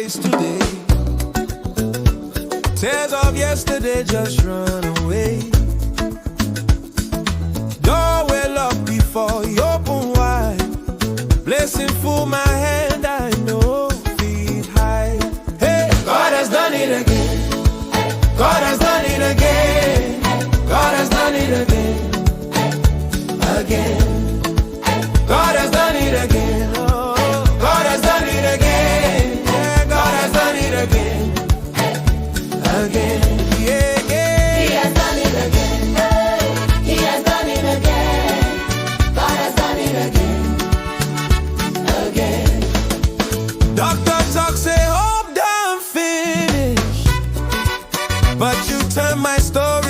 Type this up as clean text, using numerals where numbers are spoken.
face today. Tears of yesterday just run away. Doorway locked before you open wide. Blessing full my hand, I know feet high. Hey, God has done it again. God has done it again. God has done it again. Again. God has done it again. Oh, God has done it again. Yeah, God has done it again. Again. Yeah, yeah. He has done it again. He has done it again. God has done it again. Again. Doctor talk say hope done finish, but you turn my story